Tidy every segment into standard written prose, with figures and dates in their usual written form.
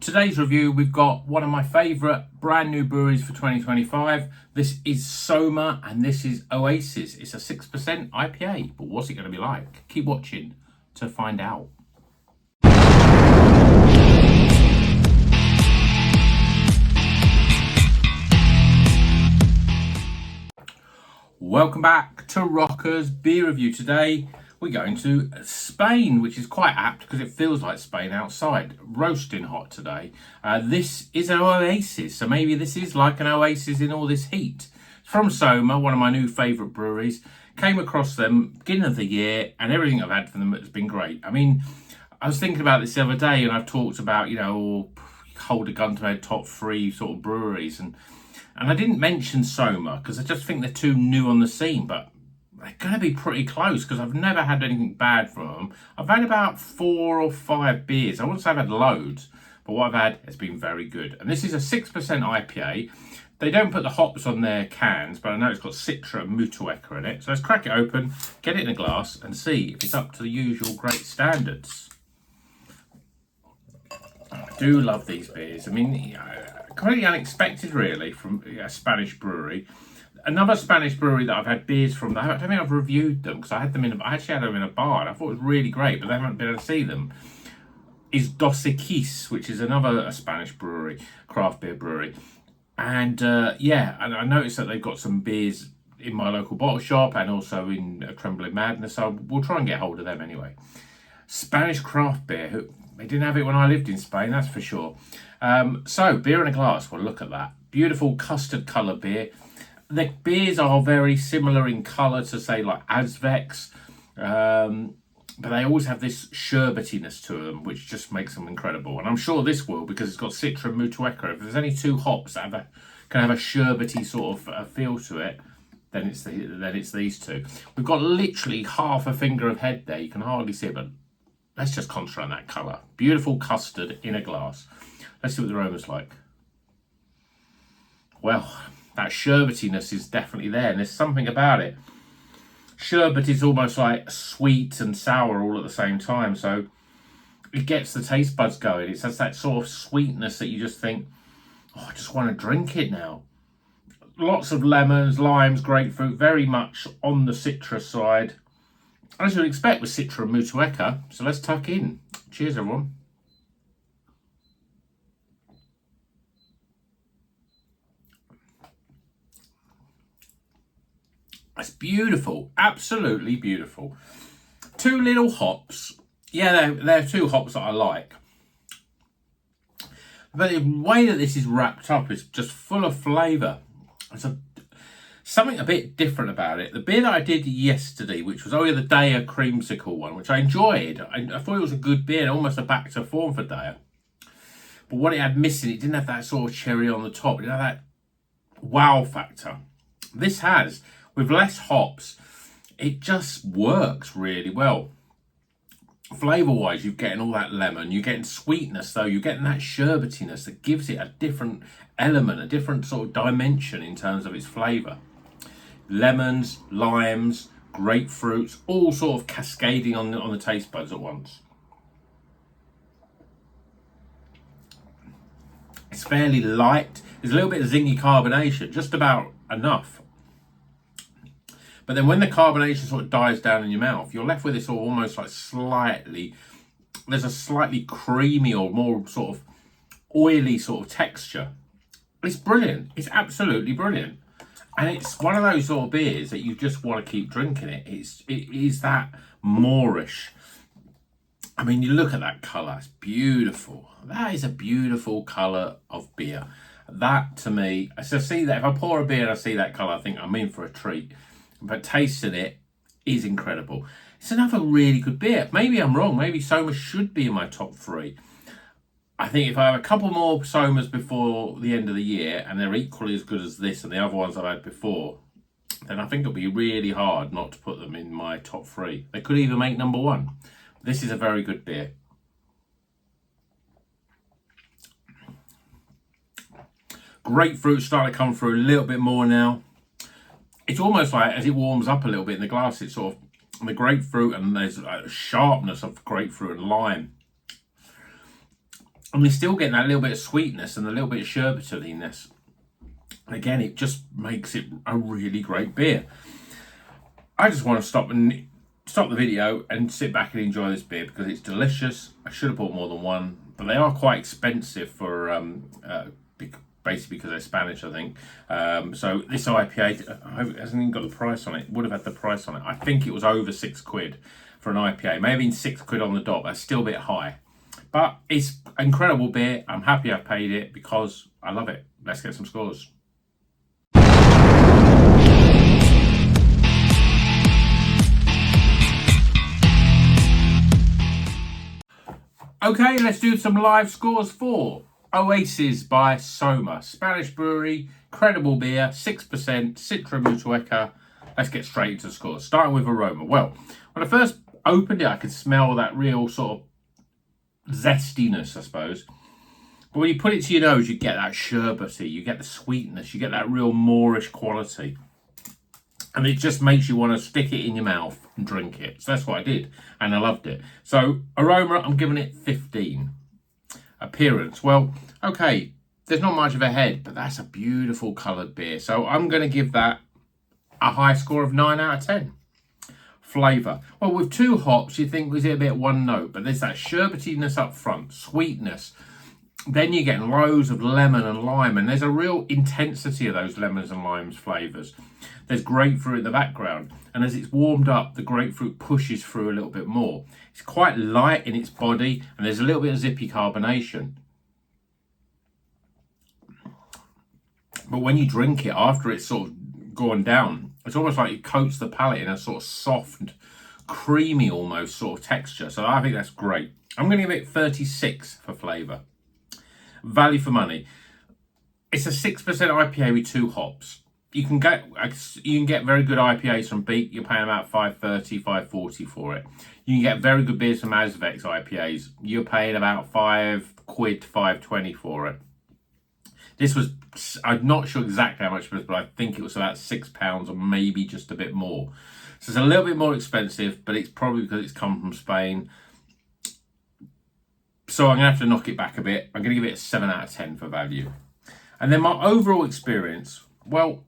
Today's review, we've got one of my favourite brand new breweries for 2025. This is Soma and this is Oasis. It's a 6% IPA, but what's it going to be like? Keep watching to find out. Welcome back to Rocker's Beer Review. Today we're going to Spain, which is quite apt because it feels like Spain outside. Roasting hot today. This is an Oasis, so maybe this is like an Oasis in all this heat. It's from Soma, one of my new favourite breweries. Came across them beginning of the year and everything I've had from them has been great. I mean, I was thinking about this the other day and I've talked about, hold a gun to my top three sort of breweries. And I didn't mention Soma because I just think they're too new on the scene, but they're going to be pretty close because I've never had anything bad from them. I've had about 4 or 5 beers. I wouldn't say I've had loads, but what I've had has been very good. And this is a 6% IPA. They don't put the hops on their cans, but I know it's got Citra and Mutueka in it. So let's crack it open, get it in a glass and see if it's up to the usual great standards. I do love these beers. I mean, completely unexpected really from a Spanish brewery. Another Spanish brewery that I've had beers from, I don't think I've reviewed them because I actually had them in a bar and I thought it was really great, but I haven't been able to see them, is Dos Equis, which is another Spanish brewery, craft beer brewery. And and I noticed that they've got some beers in my local bottle shop and also in Trembling Madness, so we'll try and get hold of them anyway. Spanish craft beer, they didn't have it when I lived in Spain, that's for sure. So, beer in a glass, well look at that. Beautiful custard colour beer. The beers are very similar in colour to say like Azvex, but they always have this sherbetiness to them, which just makes them incredible. And I'm sure this will because it's got Citra and Mutueka. If there's only 2 hops that can have a sherbety sort of feel to it, then it's these two. We've got literally half a finger of head there. You can hardly see it, but let's just concentrate on that colour. Beautiful custard in a glass. Let's see what the aroma's like. Well, that sherbetiness is definitely there, and there's something about it. Sherbet is almost like sweet and sour all at the same time, so it gets the taste buds going. It has that sort of sweetness that you just think, oh, I just want to drink it now. Lots of lemons, limes, grapefruit, very much on the citrus side, as you'd expect with Citra and Mutueka. So let's tuck in. Cheers, everyone. It's beautiful, absolutely beautiful. 2 little hops. Yeah, they're 2 hops that I like. But the way that this is wrapped up is just full of flavour. There's something a bit different about it. The beer that I did yesterday, which was only the Daya Creamsicle one, which I enjoyed. I thought it was a good beer, almost a back to form for Daya. But what it had missing, it didn't have that sort of cherry on the top. It didn't have that wow factor. This has. With less hops, it just works really well. Flavour-wise, you're getting all that lemon. You're getting sweetness, though. You're getting that sherbetiness that gives it a different element, a different sort of dimension in terms of its flavour. Lemons, limes, grapefruits, all sort of cascading on the taste buds at once. It's fairly light. There's a little bit of zingy carbonation, just about enough. But then when the carbonation sort of dies down in your mouth, you're left with this sort of almost like there's a slightly creamy or more sort of oily sort of texture. It's brilliant. It's absolutely brilliant. And it's one of those sort of beers that you just want to keep drinking it. It is that moreish. I mean, you look at that colour, it's beautiful. That is a beautiful colour of beer. That to me, so see that if I pour a beer and I see that colour, I think I'm in for a treat. But tasting it is incredible. It's another really good beer. Maybe I'm wrong. Maybe Soma should be in my top 3. I think if I have a couple more Somas before the end of the year and they're equally as good as this and the other ones I've had before, then I think it'll be really hard not to put them in my top 3. They could even make number 1. This is a very good beer. Grapefruit starting to come through a little bit more now. It's almost like as it warms up a little bit in the glass, it's sort of the grapefruit and there's a sharpness of grapefruit and lime. And we're still getting that little bit of sweetness and a little bit of sherbetliness. Again, it just makes it a really great beer. I just want to stop the video and sit back and enjoy this beer because it's delicious. I should have bought more than one, but they are quite expensive for basically because they're Spanish, I think. So this IPA, I hope it hasn't even got the price on it. Would have had the price on it. I think it was over £6 for an IPA. Maybe £6 on the dot. That's still a bit high, but it's incredible beer. I'm happy I've paid it because I love it. Let's get some scores. Okay, let's do some live scores for Oasis by Soma. Spanish brewery, credible beer, 6%, Citra Mutueca. Let's get straight into the scores. Starting with aroma. Well, when I first opened it, I could smell that real sort of zestiness, I suppose. But when you put it to your nose, you get that sherbety, you get the sweetness, you get that real Moorish quality. And it just makes you want to stick it in your mouth and drink it. So that's what I did. And I loved it. So aroma, I'm giving it 15. Appearance. Well, okay, there's not much of a head, but that's a beautiful coloured beer. So I'm going to give that a high score of 9 out of 10. Flavour. Well, with 2 hops, you think, was it a bit one note? But there's that sherbetiness up front, sweetness. Then you get loads of lemon and lime, and there's a real intensity of those lemons and limes flavours. There's grapefruit in the background, and as it's warmed up, the grapefruit pushes through a little bit more. It's quite light in its body, and there's a little bit of zippy carbonation. But when you drink it, after it's sort of gone down, it's almost like it coats the palate in a sort of soft, creamy almost sort of texture. So I think that's great. I'm going to give it 36 for flavour. Value for money. It's a 6% IPA with 2 hops. You can get very good IPAs from Beak. You're paying about $5.30, $5.40 for it. You can get very good beers from Asvex IPAs. You're paying about £5 to $5.20 for it. This was, I'm not sure exactly how much it was, but I think it was about £6 or maybe just a bit more. So it's a little bit more expensive, but it's probably because it's come from Spain. So I'm going to have to knock it back a bit. I'm going to give it a 7 out of 10 for value. And then my overall experience, well,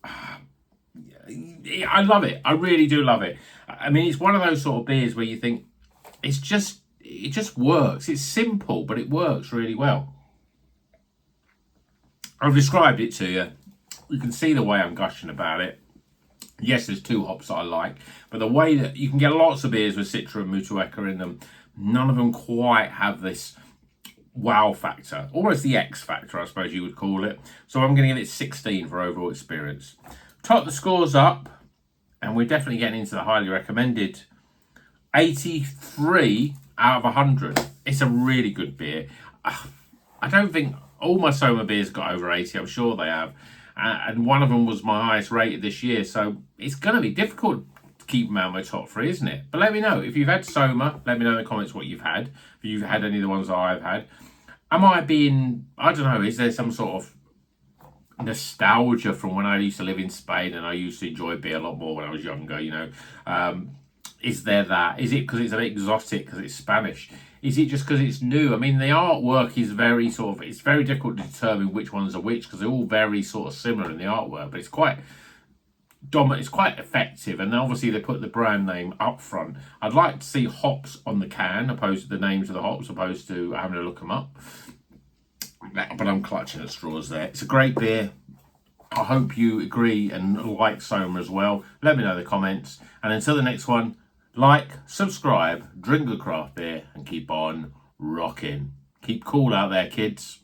I love it. I really do love it. I mean, it's one of those sort of beers where you think it just works. It's simple, but it works really well. I've described it to you. You can see the way I'm gushing about it. Yes, there's 2 hops that I like, but the way that you can get lots of beers with Citra and Mutueca in them, none of them quite have this wow factor, almost the X factor, I suppose you would call it. So I'm going to give it 16 for overall experience. Top the scores up, and we're definitely getting into the highly recommended 83 out of 100. It's a really good beer. I don't think all my Soma beers got over 80. I'm sure they have. And one of them was my highest rated this year. So it's going to be difficult to keep them out of my top 3, isn't it? But let me know. If you've had Soma, let me know in the comments what you've had. If you've had any of the ones that I've had. Am I being, I don't know, is there some sort of nostalgia from when I used to live in Spain and I used to enjoy beer a lot more when I was younger, you know? Is there that? Is it because it's a bit exotic because it's Spanish? Is it just because it's new? I mean, the artwork is very sort of, it's very difficult to determine which ones are which because they're all very sort of similar in the artwork, but it's quite dominant, it's quite effective, and obviously they put the brand name up front. I'd like to see hops on the can opposed to the names of the hops, opposed to having to look them up. But I'm clutching at straws there. It's a great beer. I hope you agree and like Soma as well. Let me know in the comments. And until the next one, like, subscribe, drink good craft beer, and keep on rocking. Keep cool out there, kids.